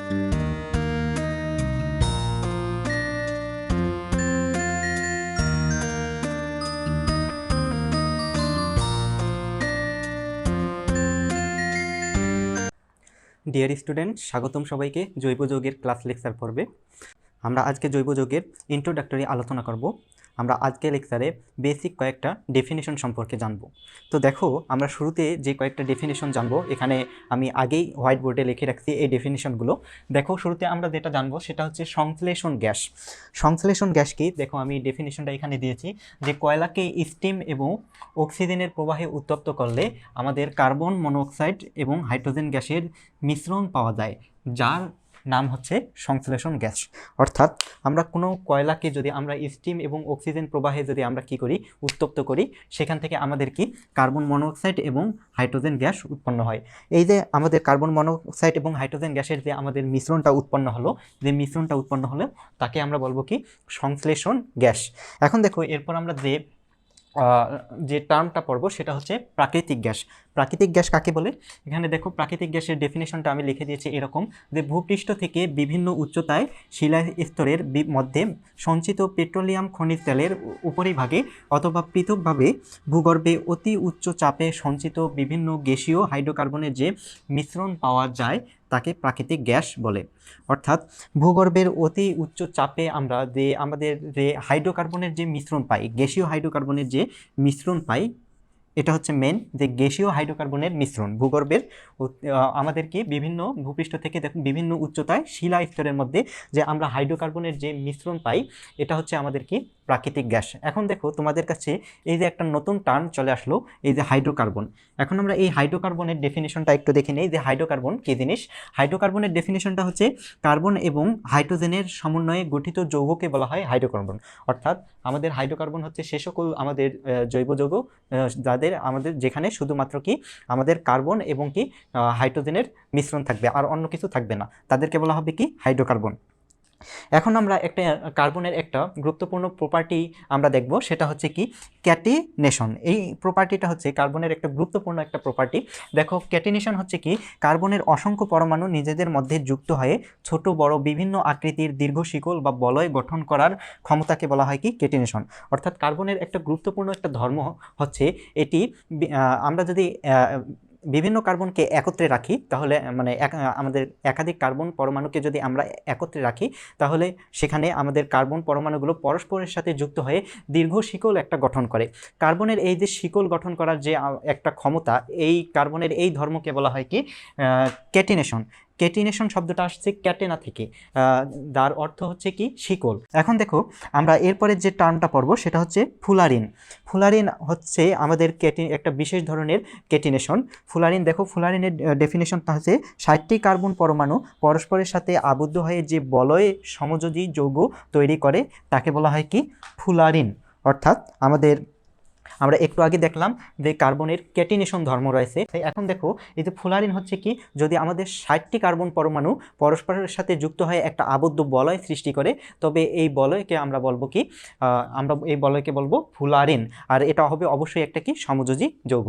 Dear student, স্বাগতম সবাইকে জৈব যৌগের ক্লাস লেকচার পর্বে। আমরা আজকে জৈব যৌগের ইন্ট্রোডাক্টরি আলোচনা করব। আমরা আজকে লেকচারে বেসিক কয়েকটা ডেফিনেশন সম্পর্কে জানব। তো দেখো, আমরা শুরুতে যে কয়েকটা ডেফিনেশন জানব, এখানে আমি আগেই হোয়াইট বোর্ডে লিখে রাখছি এই ডেফিনেশনগুলো। দেখো, শুরুতে আমরা যেটা জানবো সেটা হচ্ছে সংশ্লেষণ গ্যাস। সংশ্লেষণ গ্যাস কি? দেখো, আমি ডেফিনেশনটা এখানে দিয়েছি যে কয়লাকে স্টিম এবং অক্সিজেনের প্রবাহে উত্তপ্ত করলে আমাদের কার্বন মনোক্সাইড এবং হাইড্রোজেন গ্যাসের মিশ্রণ পাওয়া যায়, যার নাম হচ্ছে সংশ্লেষণ গ্যাস। অর্থাৎ আমরা কোনো কয়লাকে যদি আমরা স্টিম এবং অক্সিজেন প্রবাহে যদি আমরা কি করি, উত্তপ্ত করি, সেখান থেকে আমাদের কি কার্বন মনোক্সাইড এবং হাইড্রোজেন গ্যাস উৎপন্ন হয়। এই যে আমাদের কার্বন মনোক্সাইড এবং হাইড্রোজেন গ্যাসের যে আমাদের মিশ্রণটা উৎপন্ন হলো, তাকে আমরা বলবো কি সংশ্লেষণ গ্যাস। এখন দেখো, এরপর আমরা যে টার্মটা পড়ব সেটা হচ্ছে প্রাকৃতিক গ্যাস। প্রাকৃতিক গ্যাস কাকে বলে? এখানে দেখো, প্রাকৃতিক গ্যাসের ডেফিনেশনটা আমি লিখে দিয়েছি এরকম যে ভূপৃষ্ঠ থেকে বিভিন্ন উচ্চতায় শিলা স্তরের মধ্যে সঞ্চিত পেট্রোলিয়াম খনিজ তেলের উপরিভাগে অথবা পৃথকভাবে ভূগর্ভে অতি উচ্চ চাপে সঞ্চিত বিভিন্ন গ্যাসীয় হাইড্রোকার্বনের যে মিশ্রণ পাওয়া যায় তাকে প্রাকৃতিক গ্যাস বলে। অর্থাৎ ভূগর্ভের অতি উচ্চ চাপে আমরা আমাদের যে হাইড্রোকার্বনের যে মিশ্রণ পাই, গ্যাসীয় হাইড্রোকার্বনের যে মিশ্রণ পাই, এটা হচ্ছে মেন যে গ্যাসীয় হাইড্রোকার্বনের মিশ্রণ ভূগর্ভের আমাদেরকে বিভিন্ন ভূপৃষ্ঠ থেকে দেখুন বিভিন্ন উচ্চতায় শিলা স্তরের মধ্যে যে আমরা হাইড্রোকার্বনের যে মিশ্রণ পাই, এটা হচ্ছে আমাদের কি প্রাকৃতিক গ্যাস। এখন দেখো, তোমাদের কাছে এই যে একটা নতুন টার্ম চলে আসলো, এই যে হাইড্রোকার্বন। এখন আমরা এই হাইড্রোকার্বনের ডেফিনেশনটা একটু দেখে নিই যে হাইড্রোকার্বন কী জিনিস। হাইড্রোকার্বনের ডেফিনেশনটা হচ্ছে কার্বন এবং হাইড্রোজেনের সমন্বয়ে গঠিত যৌগকে বলা হয় হাইড্রোকার্বন। অর্থাৎ আমাদের হাইড্রোকার্বন হচ্ছে সে সকল আমাদের জৈব যৌগ যাদের আমাদের যেখানে শুধুমাত্র কি আমাদের কার্বন এবং কি হাইড্রোজেনের মিশ্রণ থাকবে, আর অন্য কিছু থাকবে না, তাদেরকে বলা হবে কি হাইড্রোকার্বন। এখন আমরা একটা কার্বনের একটা গুরুত্বপূর্ণ প্রপার্টি আমরা দেখব, সেটা হচ্ছে কি ক্যাটিনেশন। এই প্রপার্টিটা হচ্ছে কার্বনের একটা গুরুত্বপূর্ণ একটা প্রপার্টি। দেখো, ক্যাটিনেশন হচ্ছে কি কার্বনের অসংখ্য পরমাণু নিজেদের মধ্যে যুক্ত হয়ে ছোট বড় বিভিন্ন আকৃতির দীর্ঘ শিকল বা বলয় গঠন করার ক্ষমতাকে বলা হয় কি ক্যাটিনেশন। অর্থাৎ কার্বনের একটা গুরুত্বপূর্ণ একটা ধর্ম হচ্ছে এটি, আমরা যদি বিভিন্ন কার্বনকে একত্রে রাখি, তাহলে মানে আমাদের একাধিক কার্বন পরমাণুকে যদি আমরা একত্রে রাখি, তাহলে সেখানে আমাদের কার্বন পরমাণুগুলো পরস্পরের সাথে যুক্ত হয়ে দীর্ঘ শিকল একটা গঠন করে। কার্বনের এই যে শিকল গঠন করার যে একটা ক্ষমতা, এই কার্বনের এই ধর্মকে বলা হয় কি ক্যাটিনেশন। ক্যাটিনেশন শব্দটা আসছে ক্যাটেনা থেকে, যার অর্থ হচ্ছে কি শিকল। এখন দেখো, আমরা এরপরে যে টার্মটা পড়ব সেটা হচ্ছে ফুলারিন। ফুলারিন হচ্ছে আমাদের একটা বিশেষ ধরনের ক্যাটিনেশন। ফুলারিন, দেখো, ফুলারিনের ডেফিনেশনটা হচ্ছে 60টি কার্বন পরমাণু পরস্পরের সাথে আবদ্ধ হয়ে যে বলয় সমযোজী যৌগ তৈরি করে তাকে বলা হয় কি ফুলারিন। অর্থাৎ আমরা একটু আগে দেখলাম যে কার্বনের ক্যাটিনেশন ধর্ম রয়েছে। এখন দেখো, এই যে ফুলারিন হচ্ছে কি, যদি আমাদের 60টি কার্বন পরমাণু পরস্পরের সাথে যুক্ত হয়ে একটা আবদ্ধ বলয় সৃষ্টি করে, তবে এই বলয়কে আমরা বলবো কি বলবো ফুলারিন। আর এটা হবে অবশ্যই একটা কি সমযোজী যৌগ।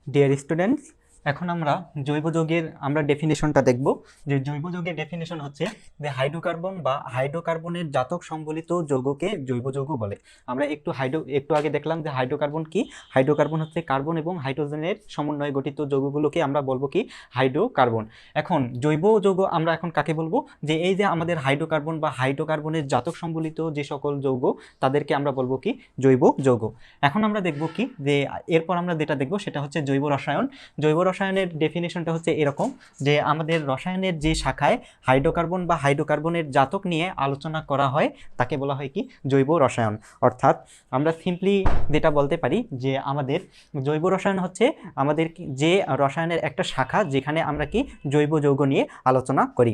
ডিয়ার স্টুডেন্টস, এখন আমরা জৈব যৌগের ডেফিনেশনটা দেখব। যে জৈব যৌগের ডেফিনেশন হচ্ছে যে হাইড্রোকার্বন বা হাইড্রোকার্বনের জাতক সম্বলিত যৌগকে জৈব যৌগ বলে। আমরা একটু আগে দেখলাম যে হাইড্রোকার্বন কি। হাইড্রোকার্বন হচ্ছে কার্বন এবং হাইড্রোজেনের সমন্বয়ে গঠিত যৌগগুলোকে আমরা বলবো কি হাইড্রোকার্বন। এখন জৈব যৌগ আমরা এখন কাকে বলবো? যে এই যে আমাদের হাইড্রোকার্বন বা হাইড্রোকার্বনের জাতক সম্বলিত যে সকল যৌগ, তাদেরকে আমরা বলবো কি জৈব যৌগ। এখন আমরা দেখব কি যে এরপর আমরা যেটা দেখব সেটা হচ্ছে জৈব রসায়ন। জৈব রসায়নের ডেফিনেশনটা হচ্ছে এরকম যে আমাদের রসায়নের যে শাখায় হাইড্রোকার্বন বা হাইড্রোকার্বনের জাতক নিয়ে আলোচনা করা হয় তাকে বলা হয় কি জৈব রসায়ন। অর্থাৎ আমরা সিম্পলি যেটা বলতে পারি যে আমাদের জৈব রসায়ন হচ্ছে আমাদের যে রসায়নের একটা শাখা যেখানে আমরা কি জৈব যৌগ নিয়ে আলোচনা করি।